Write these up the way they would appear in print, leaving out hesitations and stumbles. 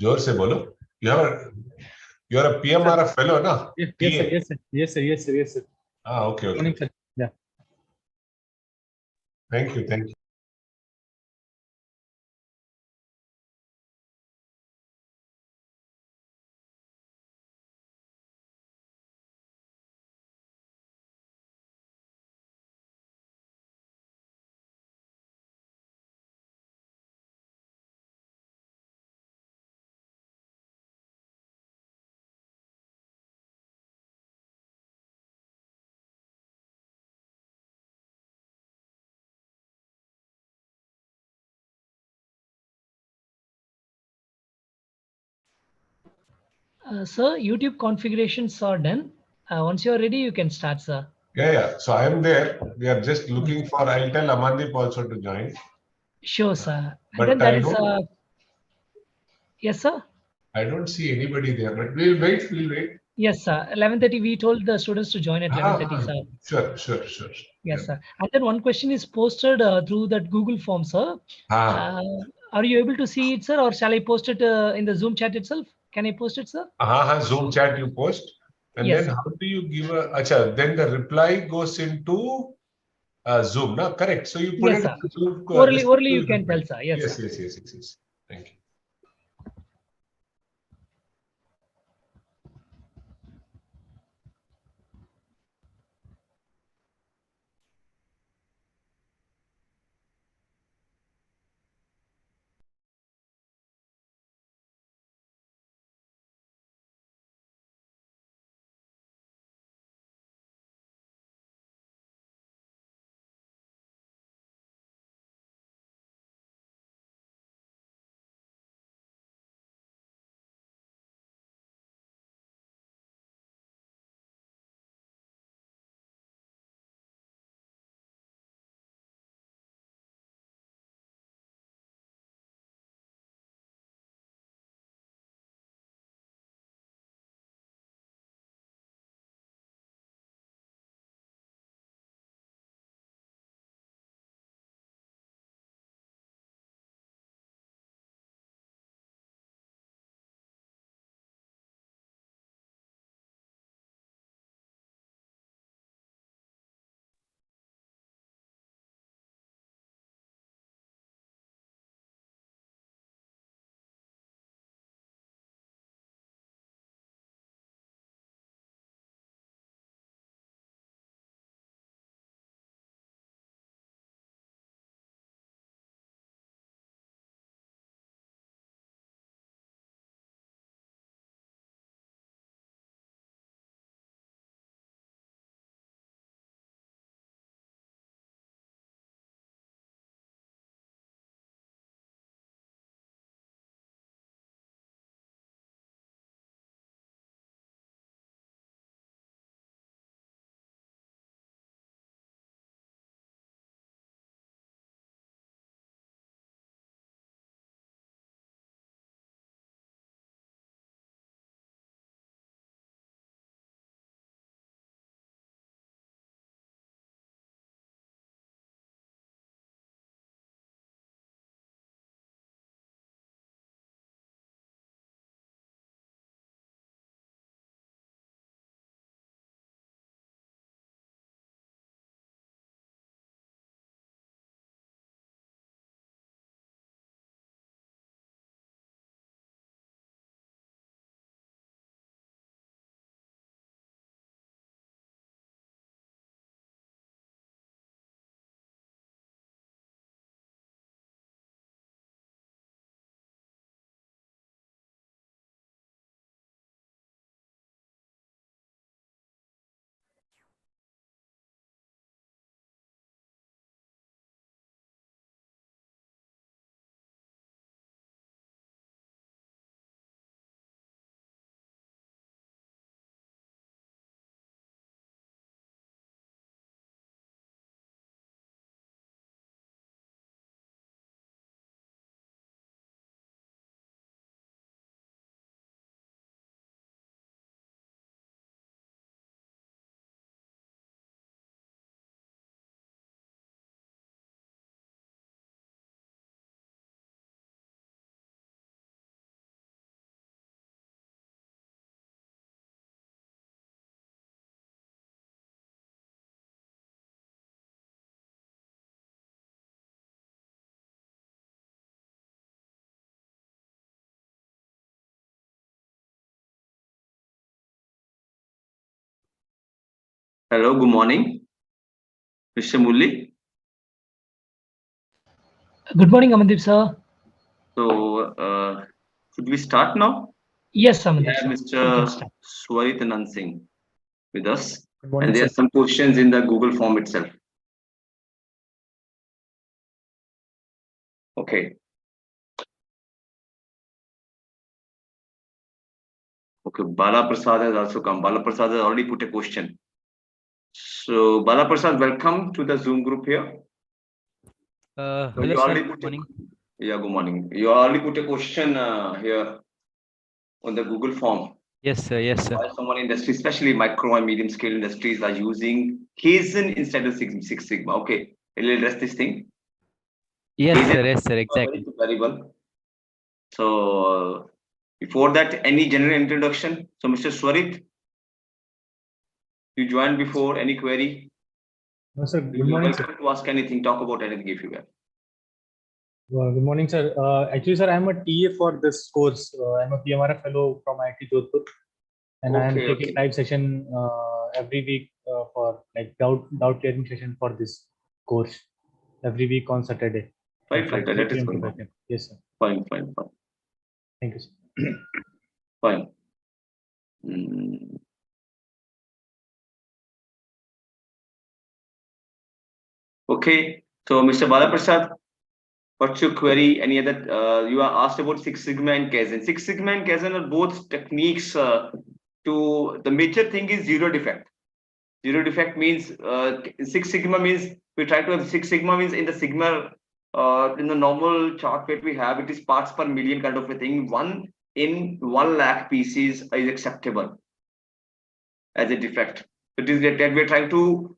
जोर से बोलो. You are a PM or a fellow, na? Yes, sir. Yes, sir. Okay. Morning, sir. Yeah. Thank you. Sir, YouTube configurations are done. Once you're ready, you can start, sir. Yeah. So I am there. We are just looking for. I'll tell Amandeep also to join. Sure, sir. But And then there is yes, sir. I don't see anybody there. But we'll wait. Yes, sir. 11:30. We told the students to join at 11:30, sir. Sure. Yes, sir. And then one question is posted through that Google form, sir. Are you able to see it, sir, or shall I post it in the Zoom chat itself? Can I post it, sir? Zoom chat you post. And Yes, then sir. how do you give then the reply goes into Zoom, no? Correct. So you put Yes, it sir. in Zoom. Orally you can tell, sir. Yes, sir. Yes. Thank you. Hello, good morning, Mr. Mulli. Good morning, Amandeep, sir. So, should we start now? Yes, We Amandeep, have sir. Mr. Swarit Singh with us, Good morning, and there sir. are some questions in the Google form itself. Okay. Okay, Bala Prasad has also come. Bala Prasad has already put a question. So, Bala Prasad, welcome to the Zoom group here. So Hello, you sir. already Good morning. Yeah, good morning. You already put a question here on the Google form. Yes, sir. Yes, sir. Why someone industry, especially micro and medium scale industries, are using Kaizen instead of Six Sigma. Okay, we'll address this thing. Yes, Kaizen, sir. Yes, sir. Exactly. Very well. So, before that, any general introduction? So, Mr. Swarit, you joined before. Any query? No, sir. Good You're morning, welcome to ask anything, talk about anything if you have. Good morning, sir. Actually, sir, I'm a TA for this course. I'm a PMRF fellow from IIT-Kanpur, and I am Okay, taking okay. live session every week for like doubt clearing session for this course every week on Saturday. Fine, From fine. 3 That is p.m. to going 5 on. p.m. Yes, sir. Fine, fine, fine. Thank you, sir. Fine. Hmm. Okay, so Mr. Balaprasad, what's your query? Any other? You are asked about Six Sigma and Kaizen. Six Sigma and Kaizen are both techniques. To the major thing is zero defect. Zero defect means Six Sigma means we try to have Six Sigma means in the Sigma in the normal chart that we have, it is parts per million kind of a thing. 1 in 1 lakh pieces is acceptable as a defect. It is that we are trying to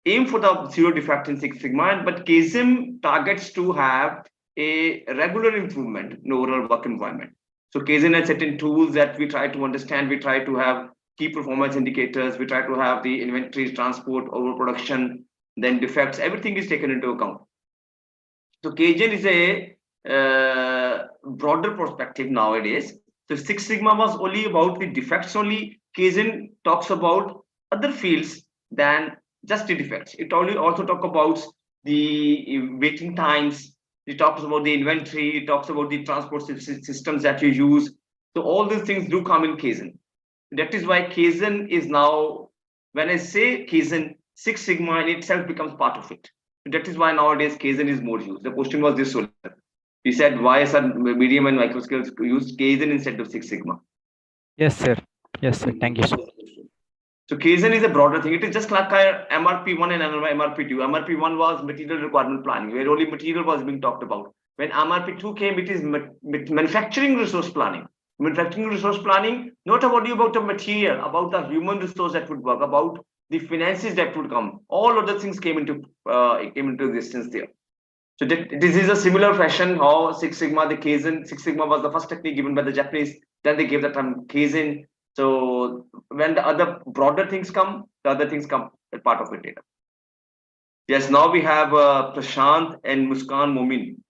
aim for the zero defect in Six Sigma, but Kaizen targets to have a regular improvement in overall work environment. So Kaizen has certain tools that we try to understand. We try to have key performance indicators. We try to have the inventory, transport, overproduction, then defects. Everything is taken into account. So Kaizen is a broader perspective nowadays. So Six Sigma was only about the defects only. Kaizen talks about other fields than just the defects. It only also talk about the waiting times. It talks about the inventory. It talks about the transport systems that you use. So all these things do come in Kaizen. That is why Kaizen is now, when I say Kaizen, Six Sigma in itself becomes part of it. That is why nowadays Kaizen is more used. The question was this: he said, why is medium and micro scales use Kaizen instead of Six Sigma? Yes, sir. Yes, sir. Thank you, sir. So Kaizen is a broader thing. It is just like MRP1 and MRP2. MRP1 was material requirement planning, where only material was being talked about. When MRP2 came, it is manufacturing resource planning. Manufacturing resource planning, not about the material, about the human resource that would work, about the finances that would come. All other things came into existence there. So this is a similar fashion how Six Sigma, the Kaizen, Six Sigma was the first technique given by the Japanese. Then they gave the term Kaizen. So when the other broader things come, the other things come as part of it later. Yes, now we have Prashant and Muskan Momin.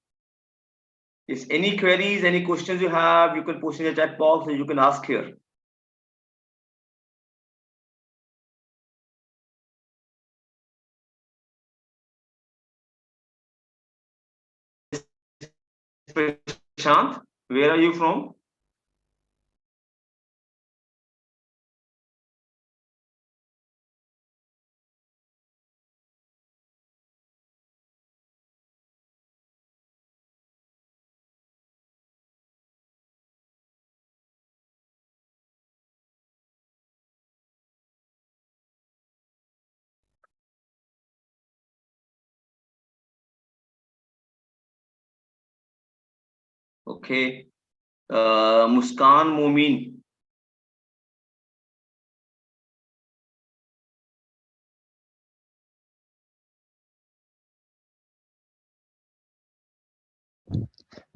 Yes, any queries, any questions you have, you can post in the chat box and you can ask here. Prashant, where are you from? Okay. Muskan Momin.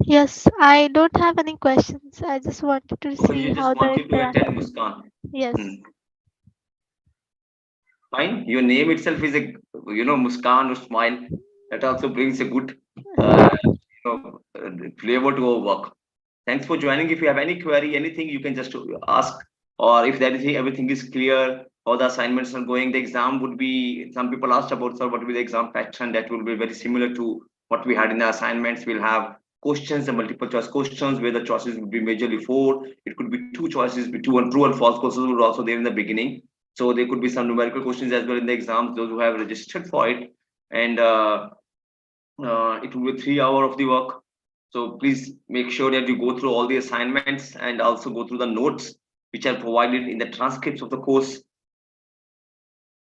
Yes, I don't have any questions. I just wanted to Okay, see you how just the wanted to attend interaction. Muskan. Yes. Fine. Your name itself is a, Muskan or smile. That also brings a good, flavor to our work. Thanks for joining. If you have any query, anything, you can just ask. Or if that is everything is clear, how the assignments are going. The exam would be, some people asked about, sir, what will be the exam pattern? That will be very similar to what we had in the assignments. We'll have questions, the multiple choice questions, where the choices would be majorly 4. It could be 2 choices, be true and false questions were also there in the beginning. So there could be some numerical questions as well in the exams, those who have registered for it. And it will be 3 hours of the work. So please make sure that you go through all the assignments and also go through the notes which are provided in the transcripts of the course.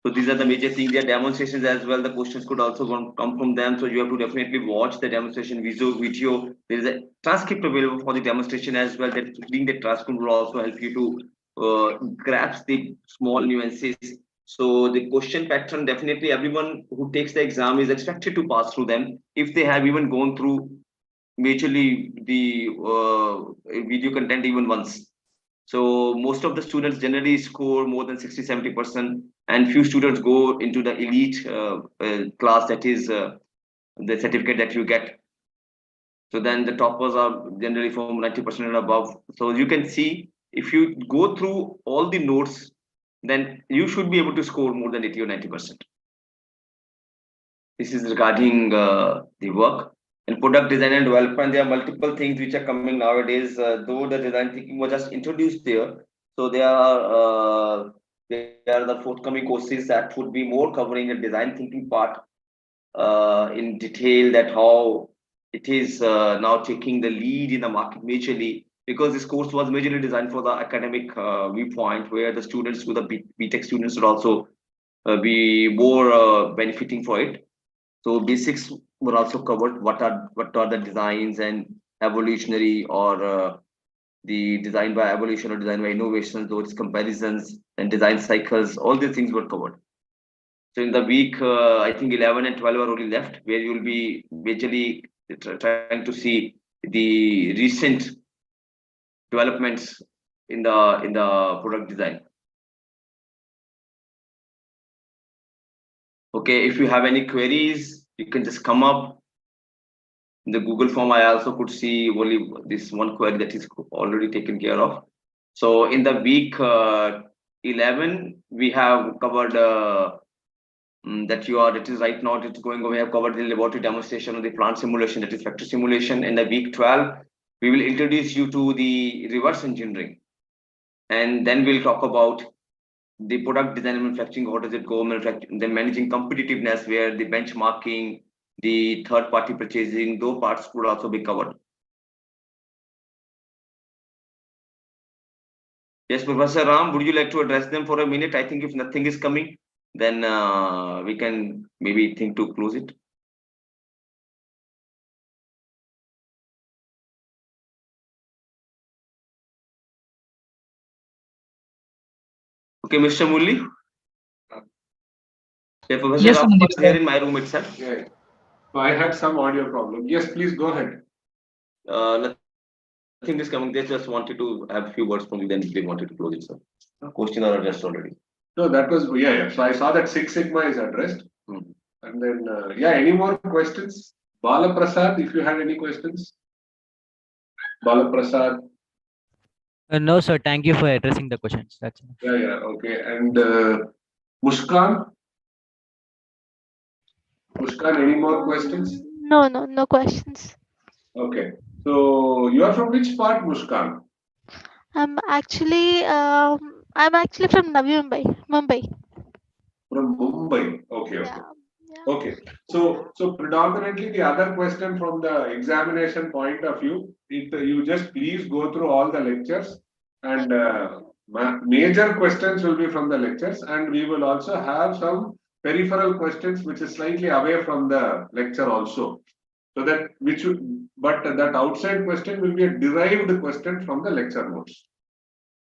So these are the major things. There are demonstrations as well. The questions could also come from them. So you have to definitely watch the demonstration video. There is a transcript available for the demonstration as well. That reading the transcript will also help you to grasp the small nuances. So the question pattern, definitely everyone who takes the exam is expected to pass through them if they have even gone through majorly the video content even once. So most of the students generally score more than 60-70%, and few students go into the elite class, that is the certificate that you get. So then the toppers are generally from 90% and above. So you can see, if you go through all the notes, then you should be able to score more than 80 or 90%. This is regarding the work. And product design and development, there are multiple things which are coming nowadays. Though the design thinking was just introduced there, so there are the forthcoming courses that would be more covering the design thinking part in detail, that how it is now taking the lead in the market majorly, because this course was majorly designed for the academic viewpoint, where the students, with the BTech students, would also be more benefiting for it. So basics were also covered. What are the designs and evolutionary, or the design by evolution or design by innovation, those comparisons and design cycles, all these things were covered. So in the week, I think 11 and 12 are only left, where you will be majorly trying to see the recent developments in the product design. Okay, if you have any queries, you can just come up. In the Google form, I also could see only this one query that is already taken care of. So in the week 11, we have covered that is right now it's going. We have covered the laboratory demonstration of the plant simulation, that is factory simulation. In the week 12, we will introduce you to the reverse engineering, and then we'll talk about the product design and manufacturing. How does it go? Then managing competitiveness, where the benchmarking, the third-party purchasing, those parts would also be covered. Yes, Professor Ram, would you like to address them for a minute? I think if nothing is coming, then we can maybe think to close it. Okay, Mr. Mulli. Yeah, Professor Yes, Ram Amandeep, was here in my room itself. Yeah. So I had some audio problem. Yes, please go ahead. Nothing is coming. They just wanted to have a few words from you, then they wanted to close it, sir. Question are addressed already. No, that was, yeah. So I saw that Six Sigma is addressed. And then, any more questions? Bala Prasad, if you had any questions. Bala Prasad. No, sir. Thank you for addressing the questions. That's enough. Yeah, okay. And Mushkan? Mushkan, any more questions? No questions. Okay. So you are from which part, Mushkan? I'm actually from Navi Mumbai. From Mumbai. Okay. Yeah. Okay. So predominantly the other question from the examination point of view, you just please go through all the lectures, and major questions will be from the lectures, and we will also have some peripheral questions which is slightly away from the lecture also. So that but that outside question will be a derived question from the lecture notes.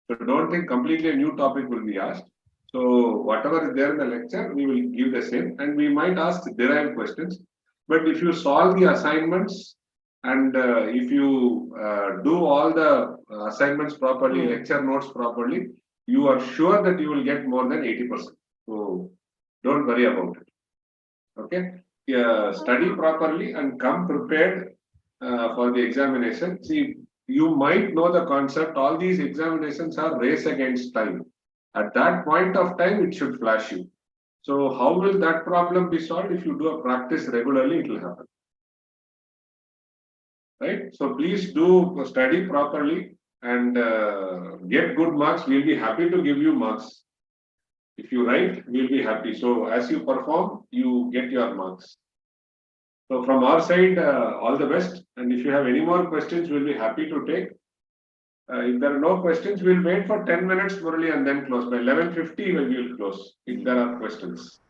So don't think completely a new topic will be asked. So whatever is there in the lecture, we will give the same, and we might ask derived questions. But if you solve the assignments, and if you do all the assignments properly, lecture notes properly, you are sure that you will get more than 80%. So don't worry about it. Okay. Study properly and come prepared for the examination. See, you might know the concept. All these examinations are race against time. At that point of time, it should flash you. So how will that problem be solved? If you do a practice regularly, it will happen. Right? So please do study properly and get good marks. We'll be happy to give you marks. If you write, we'll be happy. So as you perform, you get your marks. So from our side, all the best. And if you have any more questions, we'll be happy to take. If there are no questions, we'll wait for 10 minutes, Murali, and then close. By 11:50, we will close. If there are questions.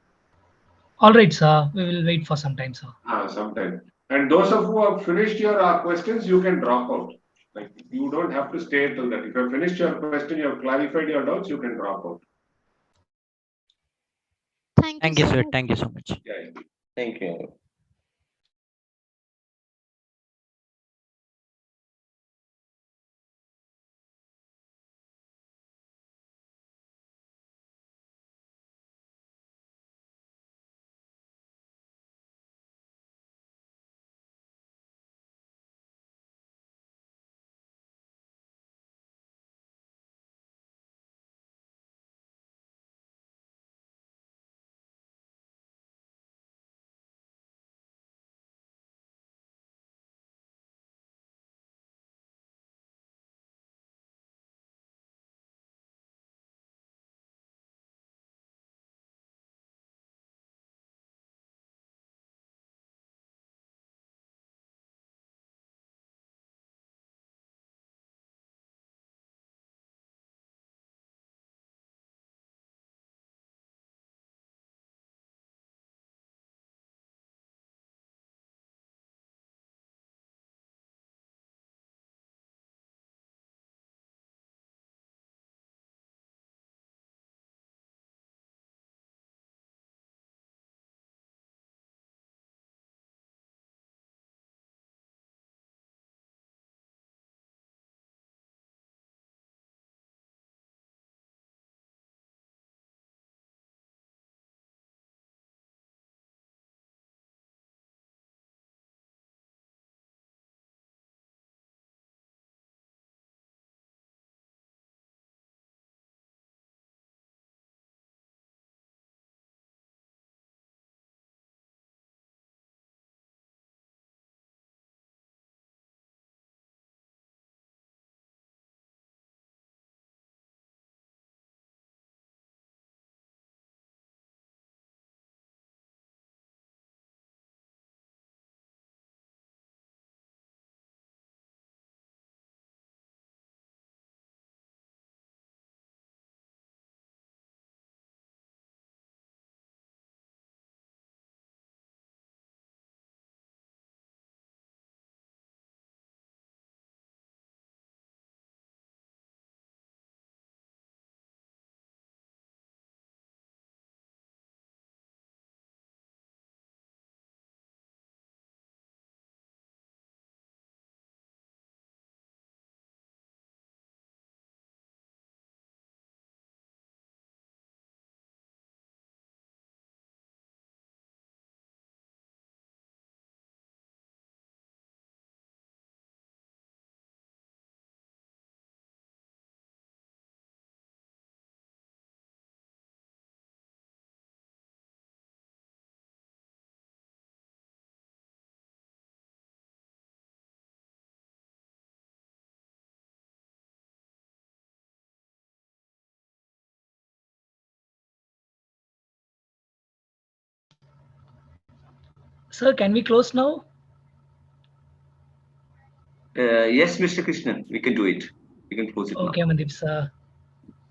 All right, sir. We will wait for some time, sir. Sometime. And those of who have finished your questions, you can drop out. Like you don't have to stay till that. If you have finished your question, you have clarified your doubts, you can drop out. Thank you, sir. Thank you so much. Yeah. Thank you. Sir, can we close now? Yes, Mr. Krishnan, we can do it. We can close it now. Okay, Amandeep, sir.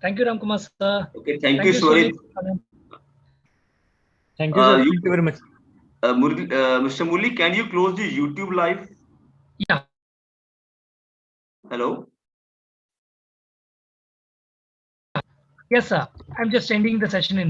Thank you, Ramkumar, sir. Okay, thank you, Swarit. Thank you, sir. Thank you very much. Mr. Murli, can you close the YouTube live? Yeah. Hello? Yes, sir. I'm just ending the session in